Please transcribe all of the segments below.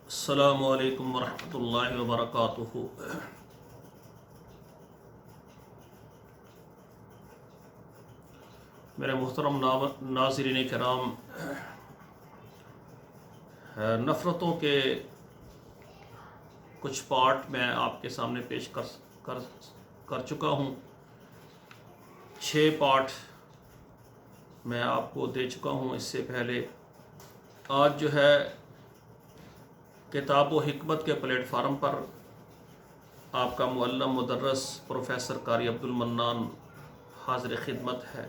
अस्सलामु अलैकुम वरहमतुल्लाहि वबरकातुहू। मेरे मोहतरम नाज़रीन किराम, नफ़रतों के कुछ पार्ट मैं आपके सामने पेश कर चुका हूँ। 6 पार्ट मैं आपको दे चुका हूँ। इससे पहले आज जो है किताब व हिकमत के प्लेटफार्म पर आपका मुअल्लम मुदर्रस प्रोफेसर कारी अब्दुल मन्नान हाज़िर खिदमत है।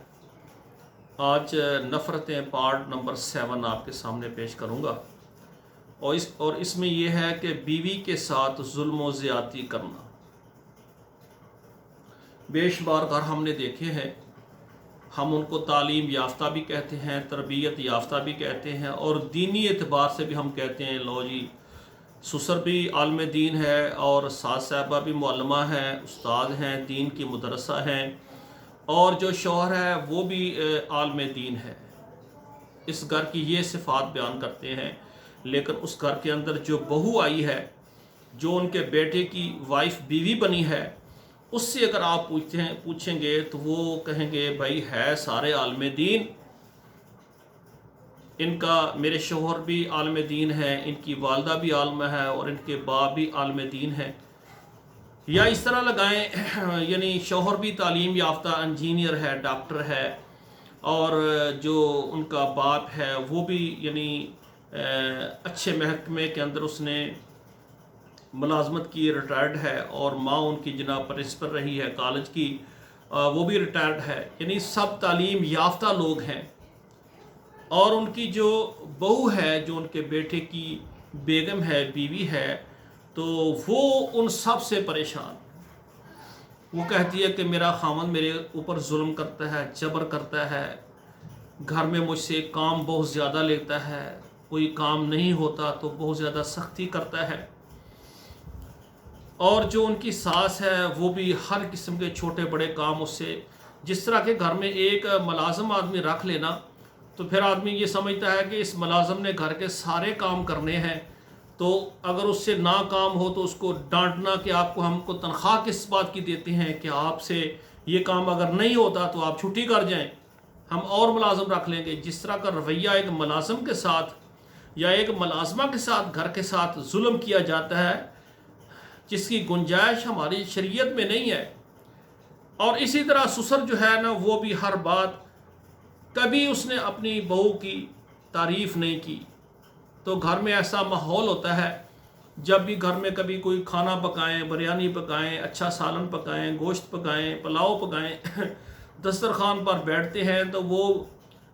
आज नफ़रतें पार्ट नंबर 7 आपके सामने पेश करूँगा और इसमें यह है कि बीवी के साथ जुल्म व ज़्यादती करना। बेशुमार घर हमने देखे हैं। हम उनको तालीम याफ्ता भी कहते हैं, तरबियत याफ्ता भी कहते हैं, और दीनी एतबार से भी हम कहते हैं लो जी ससुर भी आलम दीन है और सास साहबा भी मुअल्लिमा हैं, उस्ताद हैं, दीन की मुदरसा हैं, और जो शौहर है वो भी आलम दीन है। इस घर की ये सिफ़ात बयान करते हैं। लेकिन उस घर के अंदर जो बहू आई है, जो उनके बेटे की वाइफ बीवी बनी है, उससे अगर आप पूछेंगे तो वो कहेंगे भाई है सारे आलम दीन, इनका मेरे शोहर भी आलम दीन है, इनकी वालदा भी आलम है और इनके बाप भी आलम दीन है। या इस तरह लगाएं यानी शोहर भी तालीम याफ्ता इंजीनियर है, डॉक्टर है, और जो उनका बाप है वो भी यानी अच्छे महकमे के अंदर उसने मुलाजमत की, रिटायर्ड है, और माँ उनकी जनाब प्रिंसिपल रही है कॉलेज की, वो भी रिटायर्ड है। यानी सब तालीम याफ्ता लोग हैं। और उनकी जो बहू है, जो उनके बेटे की बेगम है, बीवी है, तो वो उन सब से परेशान। वो कहती है कि मेरा खामन मेरे ऊपर जुल्म करता है, जबर करता है, घर में मुझसे काम बहुत ज़्यादा लेता है, कोई काम नहीं होता तो बहुत ज़्यादा सख्ती करता है। और जो उनकी सास है वो भी हर किस्म के छोटे बड़े काम उससे, जिस तरह के घर में एक मुलाजिम आदमी रख लेना तो फिर आदमी ये समझता है कि इस मुलाजिम ने घर के सारे काम करने हैं, तो अगर उससे ना काम हो तो उसको डांटना कि आपको हमको तनख्वाह किस बात की देते हैं कि आपसे ये काम अगर नहीं होता तो आप छुट्टी कर जाएं, हम और मुलाजिम रख लेंगे। जिस तरह का रवैया एक मुलाजिम के साथ या एक मुलाजमा के साथ घर के साथ जुल्म किया जाता है, जिसकी गुंजाइश हमारी शरीयत में नहीं है। और इसी तरह ससुर जो है ना, वो भी हर बात, कभी उसने अपनी बहू की तारीफ़ नहीं की। तो घर में ऐसा माहौल होता है, जब भी घर में कभी कोई खाना पकाएं, बिरयानी पकाएं, अच्छा सालन पकाएं, गोश्त पकाएं, पुलाव पकाएं दस्तरखान पर बैठते हैं तो वो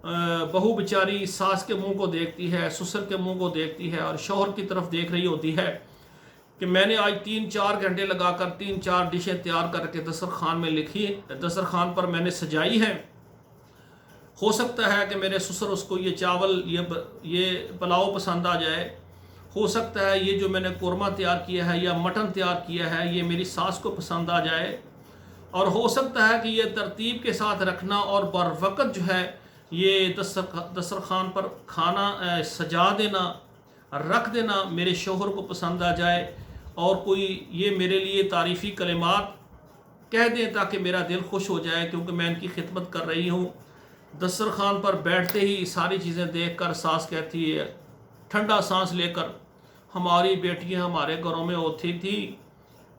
बहू बेचारी सास के मुंह को देखती है, ससुर के मुंह को देखती है, और शौहर की तरफ देख रही होती है कि मैंने आज 3-4 घंटे लगाकर 3-4 डिशें तैयार करके दस्तरखान में लिखी, दस्तरखान पर मैंने सजाई हैं। हो सकता है कि मेरे ससुर उसको ये चावल ये पुलाव पसंद आ जाए, हो सकता है ये जो मैंने कोरमा तैयार किया है या मटन तैयार किया है ये मेरी सास को पसंद आ जाए, और हो सकता है कि ये तरतीब के साथ रखना और बर वक़्त जो है ये दस्तरखान पर खाना सजा देना, रख देना मेरे शोहर को पसंद आ जाए, और कोई ये मेरे लिए तारीफ़ी कलिमात कह दें ताकि मेरा दिल खुश हो जाए, क्योंकि मैं इनकी खिदमत कर रही हूँ। दस्तरखान पर बैठते ही सारी चीज़ें देखकर सास कहती है, ठंडा सांस लेकर, हमारी बेटियां हमारे घरों में होती थी,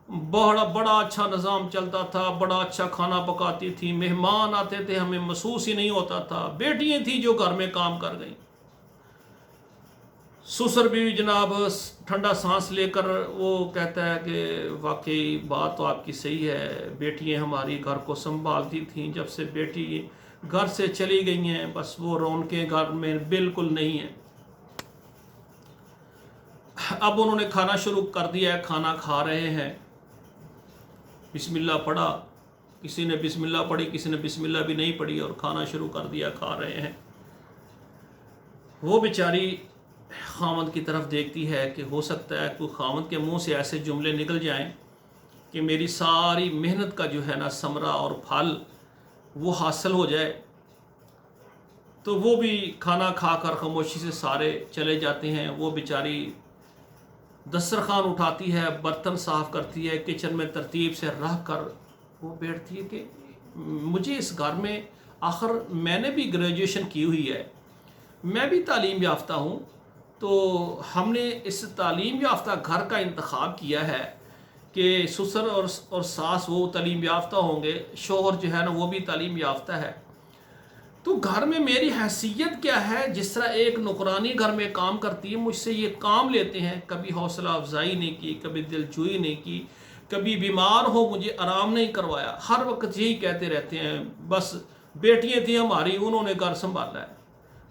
बड़ा अच्छा निज़ाम चलता था, बड़ा अच्छा खाना पकाती थी, मेहमान आते थे, हमें महसूस ही नहीं होता था, बेटियां थी जो घर में काम कर गई। ससुर भी जनाब ठंडा सांस लेकर वो कहता है कि वाकई बात तो आपकी सही है, बेटियां हमारी घर को संभालती थीं, जब से बेटी घर से चली गई हैं बस वो रौनकें घर में बिल्कुल नहीं हैं। अब उन्होंने खाना शुरू कर दिया है, खाना खा रहे हैं, बिस्मिल्लाह पढ़ा, किसी ने बिस्मिल्लाह पढ़ी, किसी ने बिस्मिल्लाह भी नहीं पढ़ी, और खाना शुरू कर दिया, खा रहे हैं। वो बेचारी खामद की तरफ देखती है कि हो सकता है कोई खामद के मुंह से ऐसे जुमले निकल जाएं कि मेरी सारी मेहनत का जो है ना समरा और फल वो हासिल हो जाए। तो वो भी खाना खाकर खामोशी से सारे चले जाते हैं। वो बेचारी दस्तरखान उठाती है, बर्तन साफ़ करती है, किचन में तरतीब से रह कर वो बैठती है कि मुझे इस घर में, आखिर मैंने भी ग्रेजुएशन की हुई है, मैं भी तालीम याफ्ता हूँ, तो हमने इस तालीम याफ्ता घर का इंतखाब किया है कि ससुर और सास वो तालीम याफ्ता होंगे, शोहर जो है ना वो भी तालीम याफ्ता है, तो घर में मेरी हैसियत क्या है। जिस तरह एक नौकरानी घर में काम करती है, मुझसे ये काम लेते हैं, कभी हौसला अफजाई नहीं की, कभी दिलजोई नहीं की, कभी बीमार हो मुझे आराम नहीं करवाया, हर वक्त यही कहते रहते हैं बस बेटियां थी हमारी, उन्होंने घर संभाला है।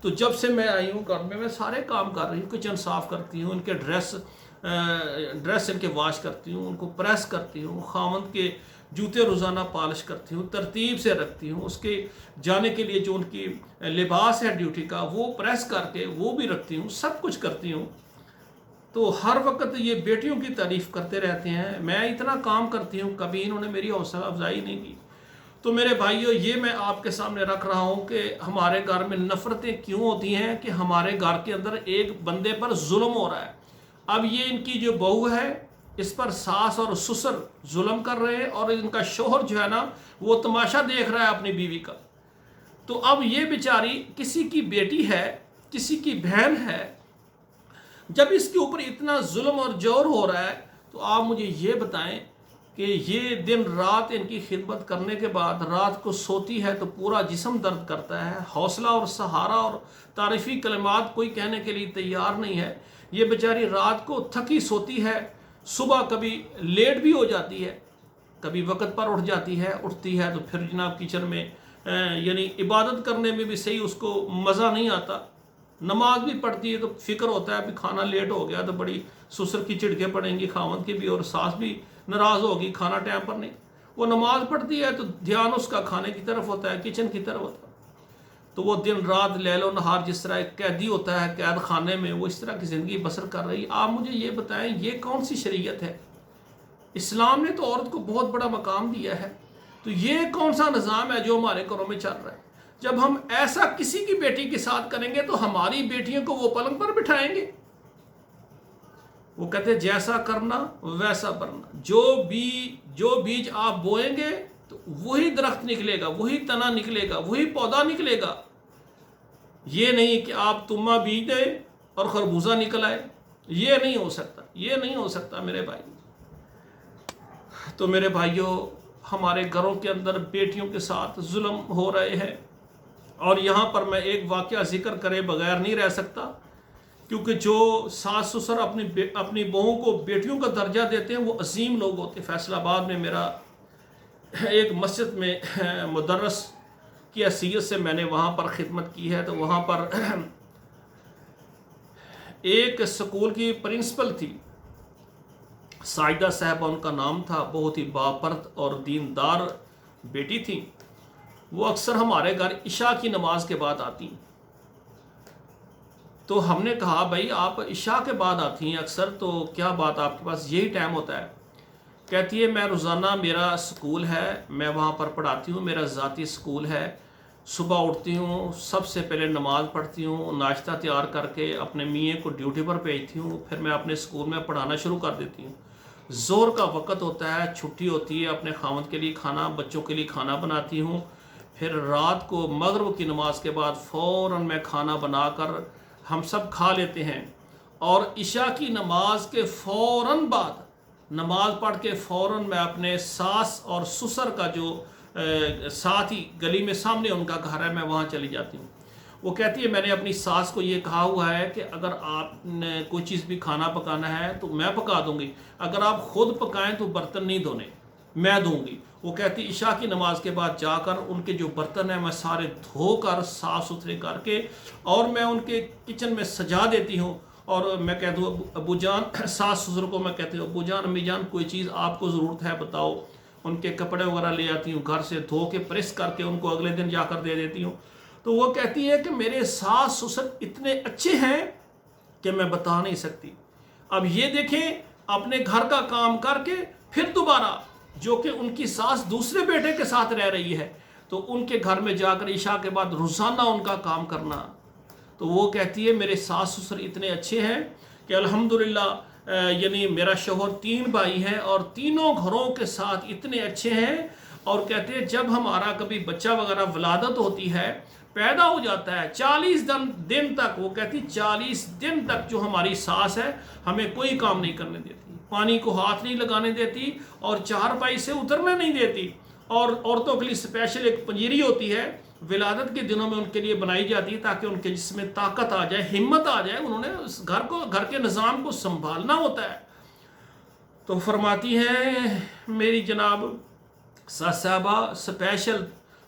तो जब से मैं आई हूँ घर में मैं सारे काम कर रही हूँ, किचन साफ़ करती हूँ, इनके ड्रेस इनके वॉश करती हूँ, उनको प्रेस करती हूँ, खामद के जूते रोज़ाना पॉलिश करती हूँ, तरतीब से रखती हूँ, उसके जाने के लिए जो उनकी लिबास है ड्यूटी का वो प्रेस करके वो भी रखती हूँ, सब कुछ करती हूँ। तो हर वक्त ये बेटियों की तारीफ़ करते रहते हैं, मैं इतना काम करती हूँ, कभी इन्होंने मेरी हौसला अफजाई नहीं की। तो मेरे भाइयों, ये मैं आपके सामने रख रहा हूँ कि हमारे घर में नफ़रतें क्यों होती हैं कि हमारे घर के अंदर एक बंदे पर जुल्म हो रहा है। अब ये इनकी जो बहू है, इस पर सास और ससुर जुल्म कर रहे हैं और इनका शोहर जो है ना वो तमाशा देख रहा है अपनी बीवी का। तो अब ये बेचारी किसी की बेटी है, किसी की बहन है, जब इसके ऊपर इतना जुल्म और जोर हो रहा है, तो आप मुझे ये बताएं कि ये दिन रात इनकी खिदमत करने के बाद रात को सोती है तो पूरा जिस्म दर्द करता है, हौसला और सहारा और तारीफ़ी कलिमात कोई कहने के लिए तैयार नहीं है। ये बेचारी रात को थकी सोती है, सुबह कभी लेट भी हो जाती है, कभी वक्त पर उठ जाती है, उठती है तो फिर जनाब किचन में यानी इबादत करने में भी सही उसको मज़ा नहीं आता। नमाज भी पढ़ती है तो फिक्र होता है कि खाना लेट हो गया तो बड़ी ससुर की चिड़के पड़ेंगी, खावंद की भी, और सास भी नाराज़ होगी खाना टाइम पर नहीं। वो नमाज पढ़ती है तो ध्यान उसका खाने की तरफ होता है, किचन की तरफ होता है। तो वो दिन रात लैलो नहार जिस तरह एक कैदी होता है कैद खाने में, वो इस तरह की ज़िंदगी बसर कर रही है। आप मुझे ये बताएं ये कौन सी शरीयत है? इस्लाम ने तो औरत को बहुत बड़ा मकाम दिया है, तो ये कौन सा निज़ाम है जो हमारे घरों में चल रहा है? जब हम ऐसा किसी की बेटी के साथ करेंगे तो हमारी बेटियों को वो पलंग पर बिठाएंगे। वो कहते जैसा करना वैसा बनना, जो बीज आप बोएंगे तो वही दरख्त निकलेगा, वही तना निकलेगा, वही पौधा निकलेगा। ये नहीं कि आप तुम्मा बीज दे और खरबूजा निकल आए, ये नहीं हो सकता, ये नहीं हो सकता मेरे भाई। तो मेरे भाइयों, हमारे घरों के अंदर बेटियों के साथ जुल्म हो रहे हैं, और यहाँ पर मैं एक वाक़या जिक्र करे बगैर नहीं रह सकता, क्योंकि जो सास ससुर अपनी बहुओं को बेटियों का दर्जा देते हैं वो अजीम लोग होते हैं। फैसलाबाद में मेरा एक मस्जिद में मुदर्रस की हैसियत से मैंने वहाँ पर ख़िदमत की है, तो वहाँ पर एक स्कूल की प्रिंसिपल थी, साजिदा साहबा उनका नाम था, बहुत ही बापर्द और दीनदार बेटी थी। वो अक्सर हमारे घर इशा की नमाज के बाद आती। तो हमने कहा भाई आप इशा के बाद आती हैं अक्सर, तो क्या बात आपके पास यही टाइम होता है? कहती है मैं रोज़ाना, मेरा स्कूल है, मैं वहाँ पर पढ़ाती हूँ, मेरा ज़ाती स्कूल है। सुबह उठती हूँ, सबसे पहले नमाज़ पढ़ती हूँ, नाश्ता तैयार करके अपने मियाँ को ड्यूटी पर भेजती हूँ, फिर मैं अपने स्कूल में पढ़ाना शुरू कर देती हूँ। ज़ोर का वक़्त होता है, छुट्टी होती है, अपने खामद के लिए खाना, बच्चों के लिए खाना बनाती हूँ। फिर रात को मगरिब की नमाज के बाद फ़ौरन मैं खाना बनाकर हम सब खा लेते हैं, और इशा की नमाज के फ़ौरन बाद नमाज पढ़ के फ़ौरन मैं अपने सास और ससुर का जो साथ ही गली में सामने उनका घर है, मैं वहाँ चली जाती हूँ। वो कहती है मैंने अपनी सास को ये कहा हुआ है कि अगर आपने कोई चीज़ भी खाना पकाना है तो मैं पका दूँगी, अगर आप ख़ुद पकाएं तो बर्तन नहीं धोने, मैं दूँगी। वो कहती इशा की नमाज के बाद जाकर उनके जो बर्तन हैं मैं सारे धोकर साफ़ सुथरे करके और मैं उनके किचन में सजा देती हूँ। और मैं कहती हूँ अबू जान, सास ससुर को मैं कहती हूँ अबू जान, अम्मी जान, कोई चीज़ आपको ज़रूरत है बताओ। उनके कपड़े वगैरह ले आती हूँ, घर से धो के प्रेस करके उनको अगले दिन जाकर दे देती हूँ। तो वो कहती है कि मेरे सास ससुर इतने अच्छे हैं कि मैं बता नहीं सकती। अब ये देखें, अपने घर का काम करके फिर दोबारा जो कि उनकी सास दूसरे बेटे के साथ रह रही है, तो उनके घर में जाकर इशा के बाद रोज़ाना उनका काम करना। तो वो कहती है मेरे सास ससुर इतने अच्छे हैं कि अल्हम्दुलिल्लाह یعنی میرا شوہر 3 بھائی ہیں اور تینوں گھروں کے ساتھ اتنے اچھے ہیں، اور کہتے ہیں جب ہمارا کبھی بچہ وغیرہ ولادت ہوتی ہے، پیدا ہو جاتا ہے، 40 دن تک، وہ کہتی 40 دن تک جو ہماری ساس ہے ہمیں کوئی کام نہیں کرنے دیتی، پانی کو ہاتھ نہیں لگانے دیتی اور چارپائی سے اترنے نہیں دیتی، اور عورتوں کے لیے اسپیشل ایک پنجیری ہوتی ہے ولادت کے دنوں میں ان کے لیے بنائی جاتی ہے تاکہ ان کے جسم میں طاقت آ جائے، ہمت آ جائے، انہوں نے اس گھر کے نظام کو سنبھالنا ہوتا ہے۔ تو فرماتی ہیں میری جناب ساس صاحبہ اسپیشل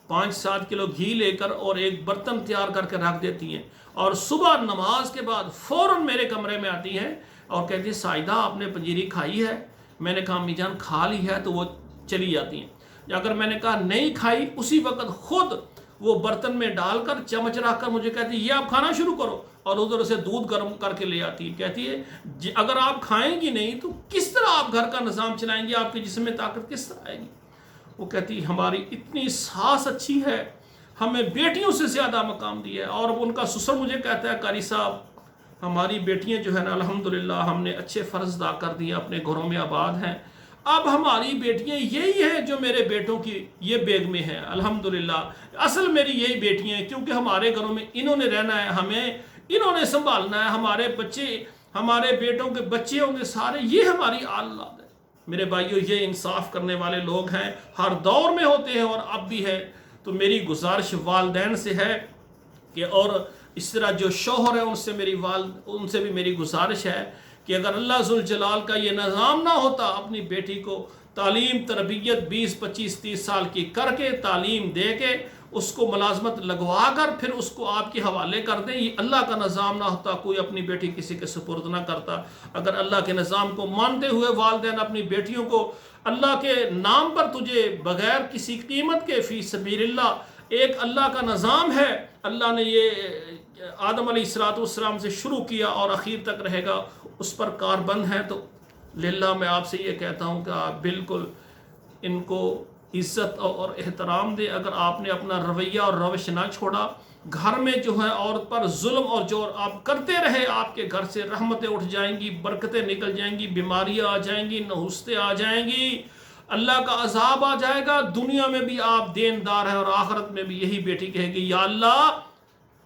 5-7 کلو گھی لے کر اور ایک برتن تیار کر کے رکھ دیتی ہیں، اور صبح نماز کے بعد فوراً میرے کمرے میں آتی ہیں اور کہتی ہیں سائدہ آپ نے پنجیری کھائی ہے؟ میں نے کہا امی جان کھا لی ہے، تو وہ چلی جاتی ہیں۔ اگر میں نے کہا نہیں کھائی، اسی وقت خود وہ برتن میں ڈال کر چمچ رکھ کر مجھے کہتی ہے یہ آپ کھانا شروع کرو، اور ادھر سے دودھ گرم کر کے لے آتی ہے، کہتی ہے اگر آپ کھائیں گی نہیں تو کس طرح آپ گھر کا نظام چلائیں گی، آپ کے جسم میں طاقت کس طرح آئے گی؟ وہ کہتی ہماری اتنی ساس اچھی ہے، ہمیں بیٹیوں سے زیادہ مقام دیا ہے۔ اور ان کا سسر مجھے کہتا ہے قاری صاحب ہماری بیٹیاں جو ہے نا الحمدللہ ہم نے اچھے فرض ادا کر دیے، اپنے گھروں میں آباد ہیں، اب ہماری بیٹیاں یہی ہیں جو میرے بیٹوں کی یہ بیگ میں ہیں، الحمدللہ اصل میری یہی بیٹیاں ہیں، کیونکہ ہمارے گھروں میں انہوں نے رہنا ہے، ہمیں انہوں نے سنبھالنا ہے، ہمارے بچے، ہمارے بیٹوں کے بچے ہوں گے سارے، یہ ہماری اولاد ہے۔ میرے بھائیوں یہ انصاف کرنے والے لوگ ہیں، ہر دور میں ہوتے ہیں اور اب بھی ہے۔ تو میری گزارش والدین سے ہے کہ، اور اس طرح جو شوہر ہے ان سے بھی میری گزارش ہے کہ اگر اللہ ذوالجلال کا یہ نظام نہ ہوتا، اپنی بیٹی کو تعلیم تربیت 20-25-30 سال کی کر کے تعلیم دے کے اس کو ملازمت لگوا کر پھر اس کو آپ کے حوالے کر دیں، یہ اللہ کا نظام نہ ہوتا، کوئی اپنی بیٹی کسی کے سپرد نہ کرتا۔ اگر اللہ کے نظام کو مانتے ہوئے والدین اپنی بیٹیوں کو اللہ کے نام پر تجھے بغیر کسی قیمت کے فی سبیل اللہ ایک اللہ کا نظام ہے، اللہ نے یہ آدم علیہ السلام سے شروع کیا اور اخیر تک رہے گا، اس پر کاربند ہے، تو للہ میں آپ سے یہ کہتا ہوں کہ آپ بالکل ان کو عزت اور احترام دے۔ اگر آپ نے اپنا رویہ اور روش نہ چھوڑا، گھر میں جو ہے عورت پر ظلم اور جور آپ کرتے رہے، آپ کے گھر سے رحمتیں اٹھ جائیں گی، برکتیں نکل جائیں گی، بیماریاں آ جائیں گی، نحوستیں آ جائیں گی، اللہ کا عذاب آ جائے گا، دنیا میں بھی آپ دیندار ہیں اور آخرت میں بھی یہی بیٹی کہے گی یا اللہ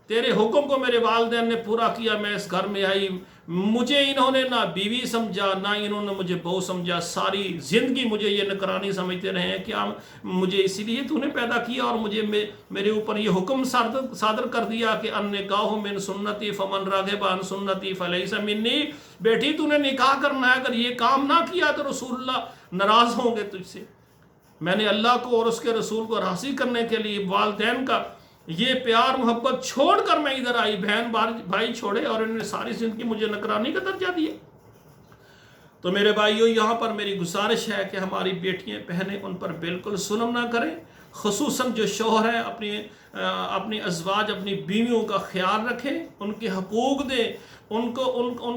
تیرے حکم کو میرے والدین نے پورا کیا، میں اس گھر میں آئی، مجھے انہوں نے نہ بیوی سمجھا نہ انہوں نے مجھے بہو سمجھا، ساری زندگی مجھے یہ نکرانی سمجھتے رہے ہیں، کیا مجھے اسی لیے تو نے پیدا کیا اور مجھے میرے اوپر یہ حکم صادر کر دیا کہ ان نکاح من سنتی فمن راغب عن سنتی فلیس منی، بیٹی تو نے نکاح کرنا ہے، اگر یہ کام نہ کیا تو رسول اللہ ناراض ہوں گے تجھ سے۔ میں نے اللہ کو اور اس کے رسول کو راضی کرنے کے لیے والدین کا یہ پیار محبت چھوڑ کر میں ادھر آئی، بہن بھائی چھوڑے اور انہوں نے ساری زندگی مجھے نکرانی کا درجہ دیا۔ تو میرے بھائیوں یہاں پر میری گزارش ہے کہ ہماری بیٹیاں بہنیں ان پر بالکل ظلم نہ کریں، خصوصاً جو شوہر ہیں اپنی ازواج اپنی بیویوں کا خیال رکھیں، ان کے حقوق دیں، ان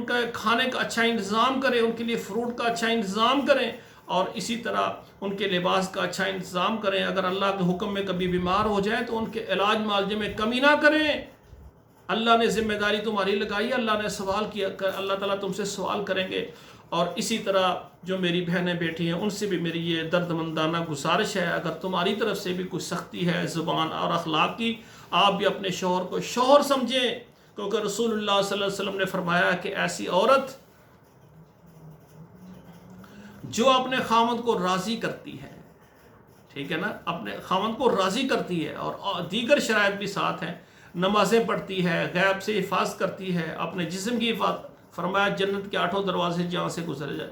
کا کھانے کا اچھا انتظام کریں، ان کے لیے فروٹ کا اچھا انتظام کریں، اور اسی طرح ان کے لباس کا اچھا انتظام کریں۔ اگر اللہ کے حکم میں کبھی بیمار ہو جائیں تو ان کے علاج معالجے میں کمی نہ کریں، اللہ نے ذمہ داری تمہاری لگائی، اللہ نے سوال کیا، اللہ تعالیٰ تم سے سوال کریں گے۔ اور اسی طرح جو میری بہنیں بیٹھی ہیں ان سے بھی میری یہ درد مندانہ گزارش ہے، اگر تمہاری طرف سے بھی کوئی سختی ہے زبان اور اخلاق کی، آپ بھی اپنے شوہر کو شوہر سمجھیں، کیونکہ رسول اللہ صلی اللہ علیہ وسلم نے فرمایا کہ ایسی عورت جو اپنے خاوند کو راضی کرتی ہے، ٹھیک ہے نا، اپنے خاوند کو راضی کرتی ہے اور دیگر شرائط بھی ساتھ ہیں، نمازیں پڑھتی ہے، غیب سے حفاظت کرتی ہے، اپنے جسم کی حفاظت، فرمایا جنت کے 8 دروازے جہاں سے گزر جائے۔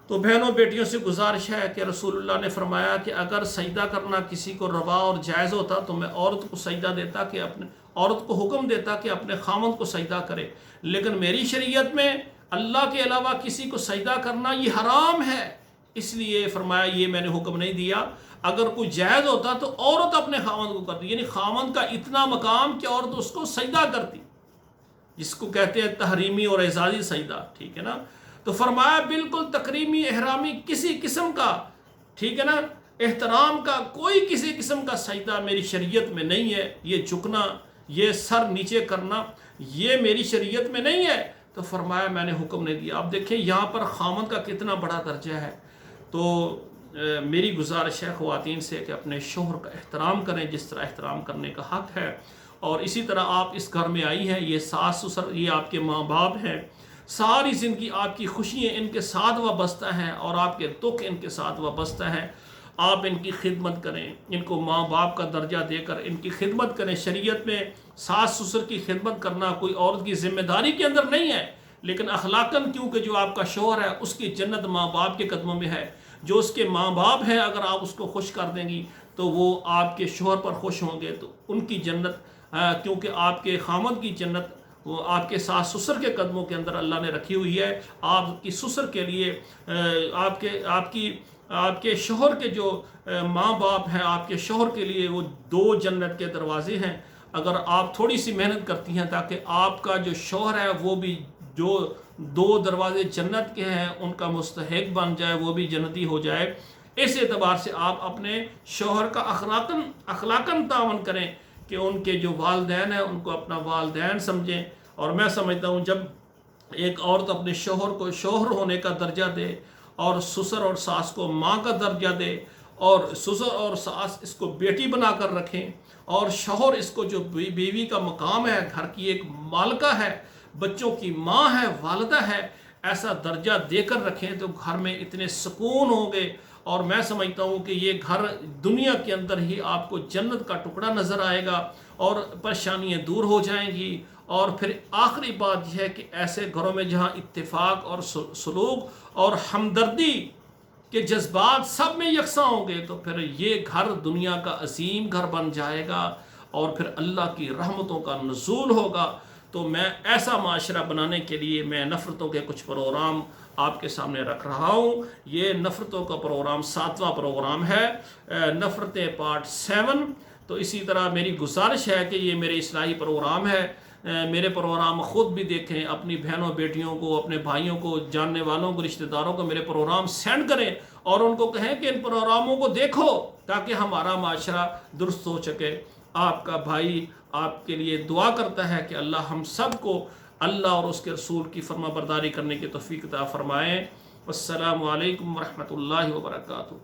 تو بہنوں بیٹیوں سے گزارش ہے کہ رسول اللہ نے فرمایا کہ اگر سجدہ کرنا کسی کو روا اور جائز ہوتا تو میں عورت کو سجدہ دیتا کہ عورت کو حکم دیتا کہ اپنے خاوند کو سجدہ کرے، لیکن میری شریعت میں اللہ کے علاوہ کسی کو سجدہ کرنا یہ حرام ہے، اس لیے فرمایا یہ میں نے حکم نہیں دیا۔ اگر کوئی جائز ہوتا تو عورت اپنے خاوند کو کرتی، یعنی خاوند کا اتنا مقام کہ عورت اس کو سجدہ کرتی، جس کو کہتے ہیں تحریمی اور اعزازی سجدہ، ٹھیک ہے نا۔ تو فرمایا بالکل تکریمی احرامی کسی قسم کا، ٹھیک ہے نا، احترام کا کوئی کسی قسم کا سجدہ میری شریعت میں نہیں ہے، یہ جھکنا، یہ سر نیچے کرنا، یہ میری شریعت میں نہیں ہے۔ تو فرمایا میں نے حکم نہیں دیا۔ اب دیکھیں یہاں پر خامد کا کتنا بڑا درجہ ہے۔ تو میری گزارش ہے خواتین سے کہ اپنے شوہر کا احترام کریں جس طرح احترام کرنے کا حق ہے، اور اسی طرح آپ اس گھر میں آئی ہیں، یہ ساس سسر یہ آپ کے ماں باپ ہیں، ساری زندگی آپ کی خوشیاں ان کے ساتھ وابستہ ہیں اور آپ کے دکھ ان کے ساتھ وابستہ ہیں۔ آپ ان کی خدمت کریں، ان کو ماں باپ کا درجہ دے کر ان کی خدمت کریں۔ شریعت میں ساس سسر کی خدمت کرنا کوئی عورت کی ذمہ داری کے اندر نہیں ہے، لیکن اخلاقاً کیونکہ جو آپ کا شوہر ہے اس کی جنت ماں باپ کے قدموں میں ہے۔ جو اس کے ماں باپ ہیں اگر آپ اس کو خوش کر دیں گی تو وہ آپ کے شوہر پر خوش ہوں گے، تو ان کی جنت کیونکہ آپ کے خامد کی جنت وہ آپ کے ساس سسر کے قدموں کے اندر اللہ نے رکھی ہوئی ہے۔ آپ کی سسر کے لیے آپ کے شوہر کے جو ماں باپ ہیں آپ کے شوہر کے لیے وہ 2 جنت کے دروازے ہیں۔ اگر آپ تھوڑی سی محنت کرتی ہیں تاکہ آپ کا جو شوہر ہے وہ بھی جو 2 دروازے جنت کے ہیں ان کا مستحق بن جائے، وہ بھی جنتی ہو جائے، اس اعتبار سے آپ اپنے شوہر کا اخلاقاً تعاون کریں کہ ان کے جو والدین ہیں ان کو اپنا والدین سمجھیں۔ اور میں سمجھتا ہوں جب ایک عورت اپنے شوہر کو شوہر ہونے کا درجہ دے اور سسر اور ساس کو ماں کا درجہ دے، اور سسر اور ساس اس کو بیٹی بنا کر رکھیں، اور شوہر اس کو جو بیوی کا مقام ہے، گھر کی ایک مالکہ ہے، بچوں کی ماں ہے، والدہ ہے، ایسا درجہ دے کر رکھیں تو گھر میں اتنے سکون ہوں گے۔ اور میں سمجھتا ہوں کہ یہ گھر دنیا کے اندر ہی آپ کو جنت کا ٹکڑا نظر آئے گا اور پریشانیاں دور ہو جائیں گی۔ اور پھر آخری بات یہ ہے کہ ایسے گھروں میں جہاں اتفاق اور سلوک اور ہمدردی کے جذبات سب میں یکساں ہوں گے تو پھر یہ گھر دنیا کا عظیم گھر بن جائے گا اور پھر اللہ کی رحمتوں کا نزول ہوگا۔ تو میں ایسا معاشرہ بنانے کے لیے میں نفرتوں کے کچھ پروگرام آپ کے سامنے رکھ رہا ہوں۔ یہ نفرتوں کا پروگرام 7واں پروگرام ہے، نفرتیں پارٹ 7۔ تو اسی طرح میری گزارش ہے کہ یہ میرے اصلاحی پروگرام ہے، میرے پروگرام خود بھی دیکھیں، اپنی بہنوں بیٹیوں کو، اپنے بھائیوں کو، جاننے والوں کو، رشتہ داروں کو میرے پروگرام سینڈ کریں اور ان کو کہیں کہ ان پروگراموں کو دیکھو تاکہ ہمارا معاشرہ درست ہو سکے۔ آپ کا بھائی آپ کے لیے دعا کرتا ہے کہ اللہ ہم سب کو اللہ اور اس کے رسول کی فرما برداری کرنے کی توفیق عطا فرمائیں۔ السلام علیکم ورحمۃ اللہ وبرکاتہ۔